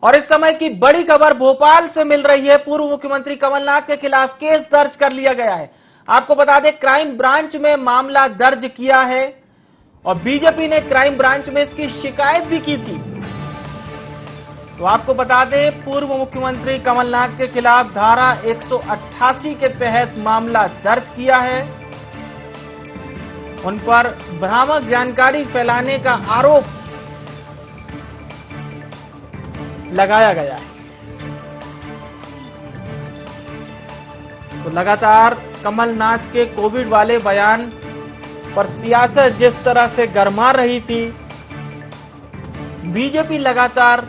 और इस समय की बड़ी खबर भोपाल से मिल रही है। पूर्व मुख्यमंत्री कमलनाथ के खिलाफ केस दर्ज कर लिया गया है। आपको बता दें, क्राइम ब्रांच में मामला दर्ज किया है और बीजेपी ने क्राइम ब्रांच में इसकी शिकायत भी की थी। तो आपको बता दें, पूर्व मुख्यमंत्री कमलनाथ के खिलाफ धारा 188 के तहत मामला दर्ज किया है। उन पर भ्रामक जानकारी फैलाने का आरोप लगाया गया है। तो लगातार कमलनाथ के कोविड वाले बयान पर सियासत जिस तरह से गरमा रही थी, बीजेपी लगातार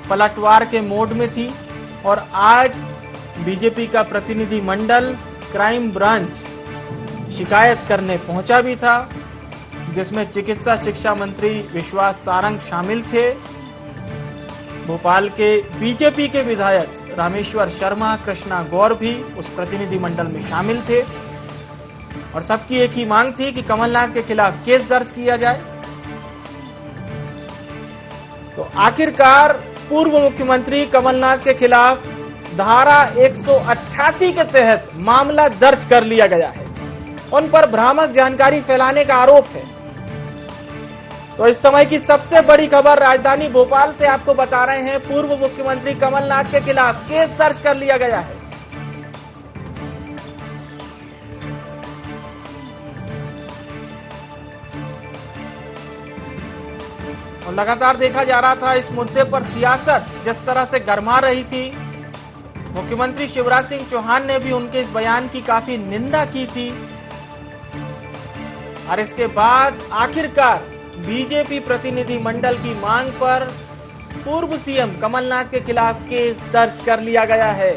पलटवार के मोड में थी और आज बीजेपी का प्रतिनिधि मंडल क्राइम ब्रांच शिकायत करने पहुंचा भी था, जिसमें चिकित्सा शिक्षा मंत्री विश्वास सारंग शामिल थे। भोपाल के बीजेपी के विधायक रामेश्वर शर्मा, कृष्णा गौर भी उस प्रतिनिधि मंडल में शामिल थे और सबकी एक ही मांग थी कि कमलनाथ के खिलाफ केस दर्ज किया जाए। तो आखिरकार पूर्व मुख्यमंत्री कमलनाथ के खिलाफ धारा 188 के तहत मामला दर्ज कर लिया गया है। उन पर भ्रामक जानकारी फैलाने का आरोप है। तो इस समय की सबसे बड़ी खबर राजधानी भोपाल से आपको बता रहे हैं। पूर्व मुख्यमंत्री कमलनाथ के खिलाफ केस दर्ज कर लिया गया है। और लगातार देखा जा रहा था इस मुद्दे पर सियासत जिस तरह से गरमा रही थी। मुख्यमंत्री शिवराज सिंह चौहान ने भी उनके इस बयान की काफी निंदा की थी और इसके बाद आखिरकार बीजेपी प्रतिनिधि मंडल की मांग पर पूर्व सीएम कमलनाथ के खिलाफ केस दर्ज कर लिया गया है।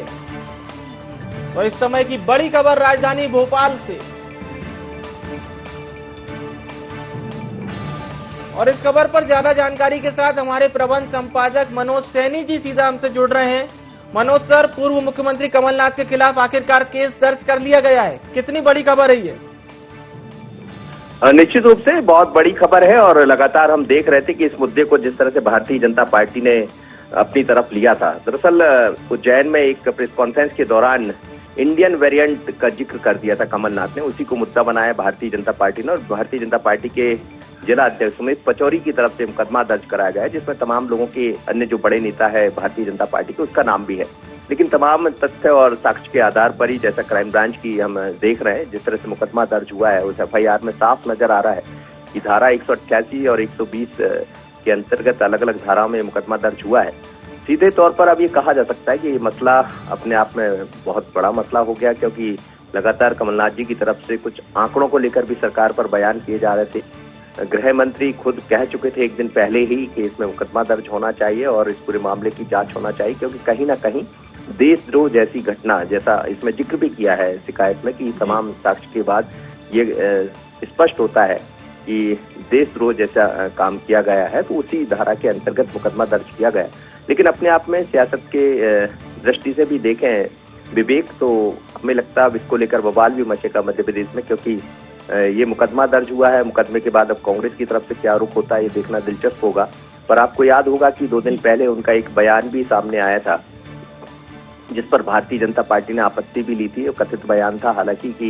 तो इस समय की बड़ी खबर राजधानी भोपाल से, और इस खबर पर ज्यादा जानकारी के साथ हमारे प्रबंध संपादक मनोज सैनी जी सीधा हमसे जुड़ रहे हैं। मनोज सर, पूर्व मुख्यमंत्री कमलनाथ के खिलाफ आखिरकार केस दर्ज कर लिया गया है, कितनी बड़ी खबर है ये? निश्चित रूप से बहुत बड़ी खबर है और लगातार हम देख रहे थे कि इस मुद्दे को जिस तरह से भारतीय जनता पार्टी ने अपनी तरफ लिया था। दरअसल उज्जैन में एक प्रेस कॉन्फ्रेंस के दौरान इंडियन वेरिएंट का जिक्र कर दिया था कमलनाथ ने, उसी को मुद्दा बनाया भारतीय जनता पार्टी ने और भारतीय जनता पार्टी के जिला अध्यक्ष सुमित पचौरी की तरफ से मुकदमा दर्ज कराया गया है, जिसमें तमाम लोगों के अन्य जो बड़े नेता है भारतीय जनता पार्टी के, उसका नाम भी है। लेकिन तमाम तथ्य और साक्ष्य के आधार पर ही, जैसा क्राइम ब्रांच की हम देख रहे हैं, जिस तरह से मुकदमा दर्ज हुआ है उस एफआईआर में साफ नजर आ रहा है कि धारा 188 और 120 के अंतर्गत अलग अलग धाराओं में मुकदमा दर्ज हुआ है। सीधे तौर पर अब ये कहा जा सकता है कि ये मसला अपने आप में बहुत बड़ा मसला हो गया, क्योंकि लगातार कमलनाथ जी की तरफ से कुछ आंकड़ों को लेकर भी सरकार पर बयान किए जा रहे थे। गृह मंत्री खुद कह चुके थे एक दिन पहले ही कि इसमें मुकदमा दर्ज होना चाहिए और इस पूरे मामले की जांच होना चाहिए, क्योंकि कहीं ना कहीं देशद्रोह जैसी घटना, जैसा इसमें जिक्र भी किया है शिकायत में कि तमाम साक्ष्य के बाद ये स्पष्ट होता है कि देशद्रोह जैसा काम किया गया है, तो उसी धारा के अंतर्गत मुकदमा दर्ज किया गया। लेकिन अपने आप में सियासत के दृष्टि से भी देखें विवेक, तो हमें लगता है अब इसको लेकर बवाल भी मचेगा मध्य प्रदेश में, क्योंकि ये मुकदमा दर्ज हुआ है। मुकदमे के बाद अब कांग्रेस की तरफ से क्या रुख होता है ये देखना दिलचस्प होगा। पर आपको याद होगा कि 2 दिन पहले उनका एक बयान भी सामने आया था, जिस पर भारतीय जनता पार्टी ने आपत्ति भी ली थी। कथित बयान था हालांकि कि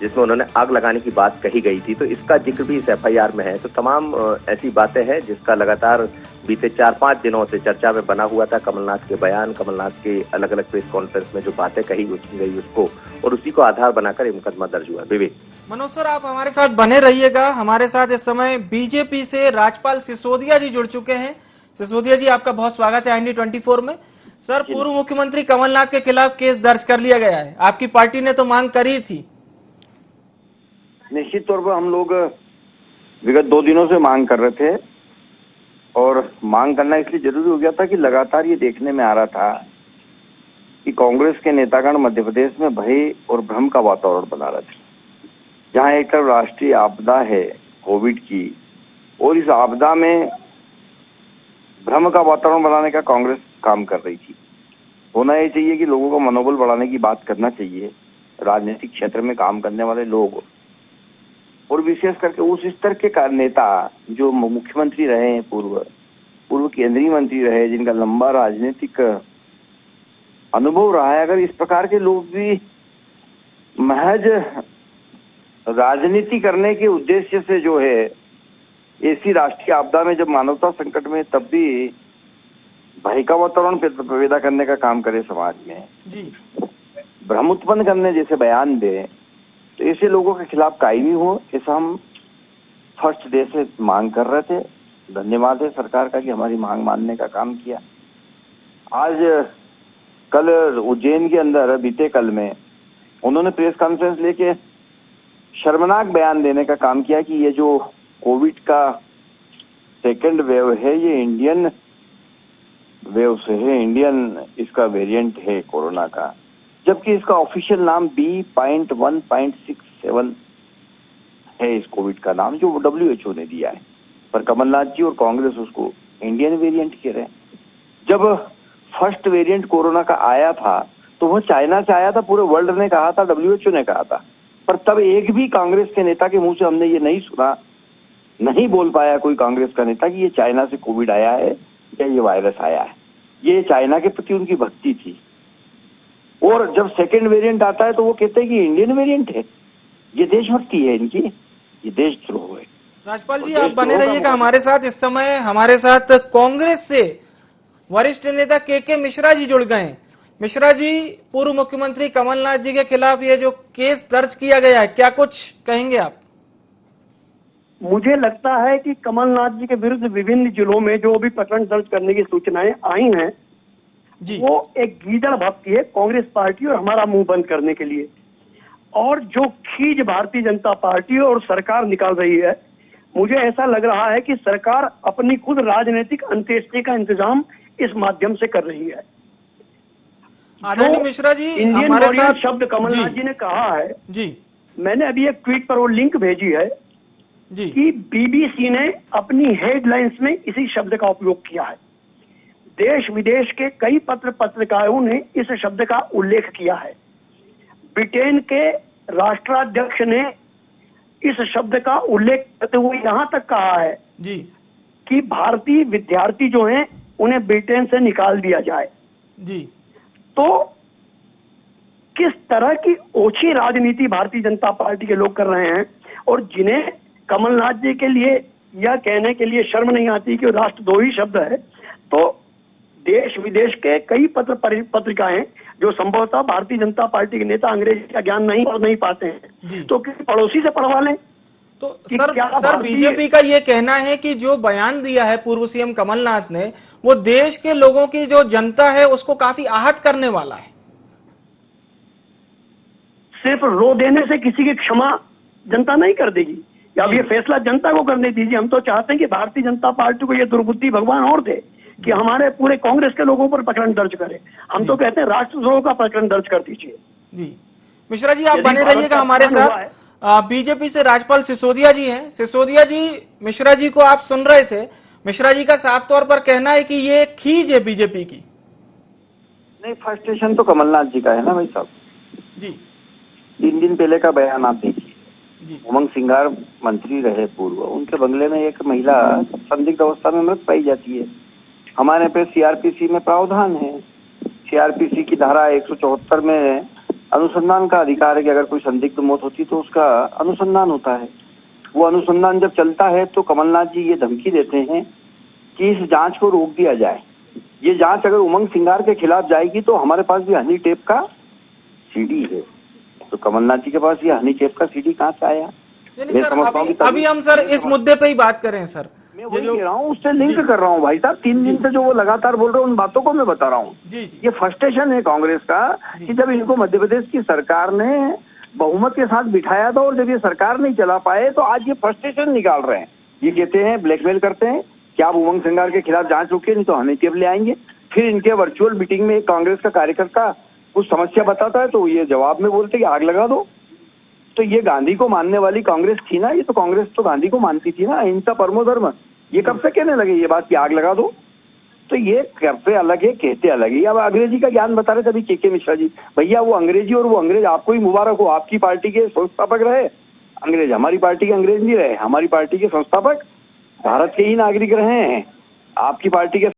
जिसमें उन्होंने आग लगाने की बात कही गई थी, तो इसका जिक्र भी इस एफआईआर में है। तो तमाम ऐसी बातें हैं जिसका लगातार बीते 4-5 दिनों से चर्चा में बना हुआ था। कमलनाथ के बयान, कमलनाथ के अलग अलग प्रेस कॉन्फ्रेंस में जो बातें कही गई उसको, और उसी को आधार बनाकर ये मुकदमा दर्ज हुआ। विवेक। मनोज सर, आप हमारे साथ बने रहिएगा। हमारे साथ इस समय बीजेपी से राजपाल सिसोदिया जी जुड़ चुके हैं। सिसोदिया जी, आपका बहुत स्वागत है IND 24 में। सर, पूर्व मुख्यमंत्री कमलनाथ के खिलाफ केस दर्ज कर लिया गया है, आपकी पार्टी ने तो मांग करी थी। निश्चित तौर पर हम लोग विगत 2 दिनों से मांग कर रहे थे और मांग करना इसलिए जरूरी हो गया था कि लगातार ये देखने में आ रहा था कि कांग्रेस के नेतागण मध्य प्रदेश में भय और भ्रम का वातावरण बना रहे थे। जहां एक तरफ राष्ट्रीय आपदा है कोविड की, और इस आपदा में भ्रम का वातावरण बनाने का कांग्रेस काम कर रही थी। होना ये चाहिए कि लोगों का मनोबल बढ़ाने की बात करना चाहिए, राजनीतिक क्षेत्र में काम करने वाले लोग, और विशेष करके उस स्तर के नेता जो मुख्यमंत्री रहे हैं पूर्व, पूर्व केंद्रीय मंत्री रहे, जिनका लंबा राजनीतिक अनुभव रहा है, अगर इस प्रकार के लोग भी महज राजनीति करने के उद्देश्य से जो है ऐसी राष्ट्रीय आपदा में, जब मानवता संकट में, तब भी भय का वातावरण पैदा करने का काम करे समाज में, जी, भ्रम उत्पन्न करने जैसे बयान दे, तो ऐसे लोगों के खिलाफ कायमी हो, ऐसा हम फर्स्ट डे से मांग कर रहे थे। धन्यवाद है सरकार का कि हमारी मांग मानने का काम किया। आज कल उज्जैन के अंदर बीते कल में उन्होंने प्रेस कॉन्फ्रेंस लेके शर्मनाक बयान देने का काम किया कि ये जो कोविड का सेकंड वेव है ये इंडियन वेव से है, इंडियन इसका वेरिएंट है कोरोना का, जबकि इसका ऑफिशियल नाम B.1.67 है इस कोविड का नाम, जो WHO ने दिया है, पर कमलनाथ जी और कांग्रेस उसको इंडियन वेरिएंट कह रहे हैं। जब फर्स्ट वेरिएंट कोरोना का आया था तो वो चाइना से आया था, पूरे वर्ल्ड ने कहा था, WHO ने कहा था, पर तब एक भी कांग्रेस के नेता के मुंह से हमने ये नहीं सुना, नहीं बोल पाया कोई कांग्रेस का नेता कि ये चाइना से कोविड आया है या ये वायरस आया है। ये चाइना के प्रति उनकी भक्ति थी। और जब सेकेंड वेरिएंट आता है तो वो कहते हैं कि इंडियन वेरिएंट है। ये देशभक्ति है इनकी, ये देशद्रोह है। राजपाल जी, आप बने रहिएगा हमारे साथ। इस समय हमारे साथ कांग्रेस से वरिष्ठ नेता के मिश्रा जी जुड़ गए। मिश्रा जी, पूर्व मुख्यमंत्री कमलनाथ जी के खिलाफ ये जो केस दर्ज किया गया है, क्या कुछ कहेंगे आप? मुझे लगता है कि कमलनाथ जी के विरुद्ध विभिन्न जिलों में जो भी प्रकरण दर्ज करने की सूचनाएं आई हैं जी, वो एक गीदड़ भक्ति है कांग्रेस पार्टी और हमारा मुंह बंद करने के लिए। और जो खीज भारतीय जनता पार्टी और सरकार निकाल रही है, मुझे ऐसा लग रहा है कि सरकार अपनी खुद राजनीतिक अंत्येष्टि का इंतजाम इस माध्यम से कर रही है। आदरणीय मिश्रा जी, इंडियन हमारे वॉरियर साथ शब्द कमलनाथ जी ने कहा है, जी मैंने अभी एक ट्वीट पर वो लिंक भेजी है जी कि बीबीसी ने अपनी हेडलाइंस में इसी शब्द का उपयोग किया है। देश विदेश के कई पत्रकारों ने इस शब्द का उल्लेख किया है। ब्रिटेन के राष्ट्राध्यक्ष ने इस शब्द का उल्लेख करते हुए यहां तक कहा है जी कि भारतीय विद्यार्थी जो हैं उन्हें ब्रिटेन से निकाल दिया जाए। जी तो किस तरह की ओछी राजनीति भारतीय जनता पार्टी के लोग कर रहे हैं, और जिन्हें कमलनाथ जी के लिए यह कहने के लिए शर्म नहीं आती कि राष्ट्रद्रोही शब्द है, तो देश विदेश के कई पत्रिकाएं जो संभवतः भारतीय जनता पार्टी के नेता अंग्रेजी का ज्ञान नहीं पाते हैं, तो किसी पड़ोसी से पढ़वा लें। तो सर बीजेपी का ये कहना है कि जो बयान दिया है पूर्व सीएम कमलनाथ ने, वो देश के लोगों की जो जनता है उसको काफी आहत करने वाला है। सिर्फ रो देने से किसी की क्षमा जनता नहीं कर देगी, या अब ये फैसला जनता को करने दीजिए। हम तो चाहते हैं कि भारतीय जनता पार्टी को ये दुर्बुद्धि भगवान और दे कि हमारे पूरे कांग्रेस के लोगों पर प्रकरण दर्ज करे। हम तो कहते हैं राष्ट्रद्रोह का प्रकरण दर्ज कर दीजिए। जी मिश्रा जी, आप बने रहिएगा हमारे साथ। बीजेपी से राजपाल सिसोदिया जी हैं। सिसोदिया जी, मिश्रा जी को आप सुन रहे थे। मिश्रा जी का साफ तौर पर कहना है कि ये खीज है बीजेपी की। नहीं, फर्स्ट स्टेशन तो कमलनाथ जी का है ना भाई साहब जी। 3 दिन पहले का बयान आप देखिए जी। उमंग सिंगार मंत्री रहे पूर्व, उनके बंगले में एक महिला संदिग्ध अवस्था में मृत पाई जाती है। हमारे पे सीआरपीसी में प्रावधान है, सीआरपीसी की धारा 174 में अनुसंधान का अधिकार है कि अगर कोई संदिग्ध मौत होती तो उसका अनुसंधान होता है। वो अनुसंधान जब चलता है तो कमलनाथ जी ये धमकी देते हैं कि इस जांच को रोक दिया जाए। ये जांच अगर उमंग सिंगार के खिलाफ जाएगी तो हमारे पास भी हनी टेप का सीडी है, तो कमलनाथ जी के पास ये हनी टेप का सीडी कहाँ से आया? अभी हम सर इस मुद्दे पे ही बात करें। सर मैं वही कह रहा हूँ, उससे लिंक कर रहा हूँ भाई साहब। 3 दिन से जो वो लगातार बोल रहे हैं उन बातों को मैं बता रहा हूँ। ये फ्रस्ट्रेशन है कांग्रेस का कि जब इनको मध्य प्रदेश की सरकार ने बहुमत के साथ बिठाया था और जब ये सरकार नहीं चला पाए तो आज ये फ्रस्ट्रेशन निकाल रहे हैं। ये कहते हैं, ब्लैकमेल करते हैं कि आप उमंग सिंगार के खिलाफ जांच रोकिए नहीं तो हनी टेप ले आएंगे। फिर इनके वर्चुअल मीटिंग में एक कांग्रेस का कार्यकर्ता कुछ समस्या बताता है तो ये जवाब में बोलते कि आग लगा दो। तो ये गांधी को मानने वाली कांग्रेस थी ना, ये तो कांग्रेस तो गांधी को मानती थी ना, अहिंसा परमो धर्म। ये कब से कहने लगे ये बात कि आग लगा दो? तो ये करते अलग है, कहते अलग है। अब अंग्रेजी का ज्ञान बता रहे थे अभी के मिश्रा जी। भैया वो अंग्रेजी और वो अंग्रेज आपको ही मुबारक हो, आपकी पार्टी के संस्थापक रहे अंग्रेज, हमारी पार्टी के अंग्रेज नहीं रहे। हमारी पार्टी के संस्थापक भारत के ही नागरिक रहे हैं। आपकी पार्टी के